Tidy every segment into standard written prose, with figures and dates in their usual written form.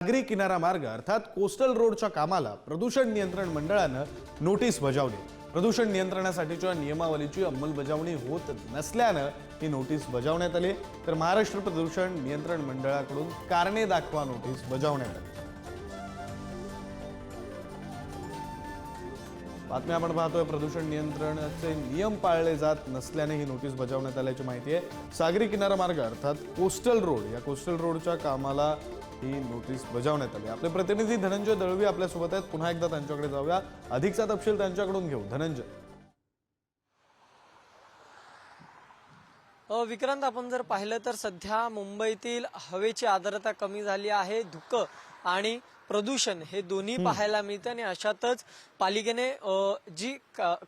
सागरी किनारा मार्ग अर्थात कोस्टल रोडच्या कामाला प्रदूषण नियंत्रण मंडळानं नोटीस बजावली। प्रदूषण नियंत्रणासाठीच्या नियमावलीची अंमलबजावणी होत नसल्यानं ही नोटीस बजावण्यात आली। तर महाराष्ट्र प्रदूषण नियंत्रण मंडळाकडून कारणे दाखवा नोटीस बजावण्यात आली। बातमी आपण पाहतोय, प्रदूषण नियंत्रणाचे नियम पाळले जात नसल्याने ही नोटीस बजावण्यात आल्याची माहिती आहे। सागरी किनारा मार्ग अर्थात कोस्टल रोड या कोस्टल रोडच्या कामाला ही नोटीस बजावण्यात आली। आपले प्रतिनिधी धनंजय दळवी आपल्या सोबत आहेत, पुन्हा एकदा त्यांच्याकडे जाऊया, अधिकचा तपशील त्यांच्याकडून घेऊ। धनंजय, विक्रांत, आपण जर पाहिलं तर सध्या मुंबईतील हवेची आर्द्रता कमी झाली आहे, धुकं आणि प्रदूषण हे दोन्ही पाहायला मिळतं आणि अशातच पालिकेने जी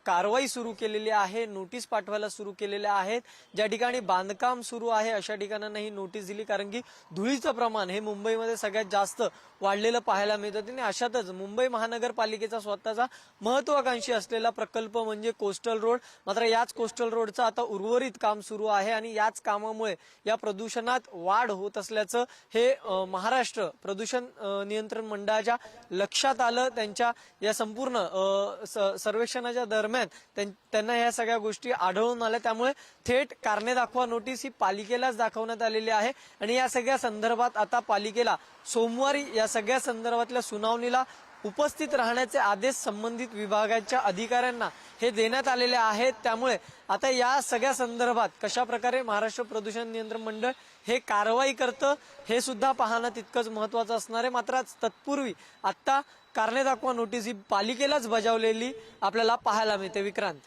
कारवाई सुरू केलेली आहे, नोटीस पाठवायला सुरू केलेल्या आहेत। ज्या ठिकाणी बांधकाम सुरू आहे अशा ठिकाणांना ही नोटीस दिली, कारण की धुळीचं प्रमाण हे मुंबईमध्ये सगळ्यात जास्त वाढलेलं पाहायला मिळतं। आणि अशातच मुंबई महानगरपालिकेचा स्वतःचा महत्वाकांक्षी असलेला प्रकल्प म्हणजे कोस्टल रोड, मात्र याच कोस्टल रोडचं आता उर्वरित काम सुरू आहे आणि याच कामामुळे या प्रदूषणात वाढ होत असल्याचं हे महाराष्ट्र प्रदूषण नियंत्रण मंडळाच्या लक्षात आलं। त्यांच्या या संपूर्ण सर्वेक्षणाच्या दरम्यान त्यांना या सगळ्या गोष्टी आढळून आल्या, त्यामुळे थेट कारणे दाखवा नोटीस ही पालिकेलाच दाखवण्यात आलेली आहे। आणि या सगळ्या संदर्भात आता पालिकेला सोमवारी या सगळ्या संदर्भातल्या सुनावणीला उपस्थित राहण्याचे आदेश संबंधित विभागाच्या अधिकाऱ्यांना हे देण्यात आलेले आहेत। त्यामुळे आता या सगळ्या संदर्भात कशा प्रकारे महाराष्ट्र प्रदूषण नियंत्रण मंडळ हे कारवाई करतं हे सुद्धा पाहणं तितकंच महत्त्वाचं असणार आहे। मात्र तत्पूर्वी आता कारणे दाखवा नोटीस ही पालिकेलाच बजावलेली आपल्याला पाहायला मिळते। विक्रांत,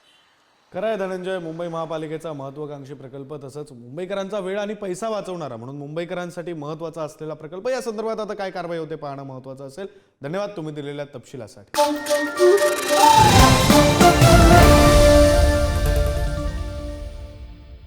खरं आहे धनंजय, मुंबई महापालिकेचा महत्वाकांक्षी प्रकल्प, तसंच मुंबईकरांचा वेळ आणि पैसा वाचवणारा म्हणून मुंबईकरांसाठी महत्त्वाचा असलेला प्रकल्प, या संदर्भात आता काय कारवाई होते पाहणं महत्त्वाचं असेल। धन्यवाद तुम्ही दिलेल्या तपशिलासाठी।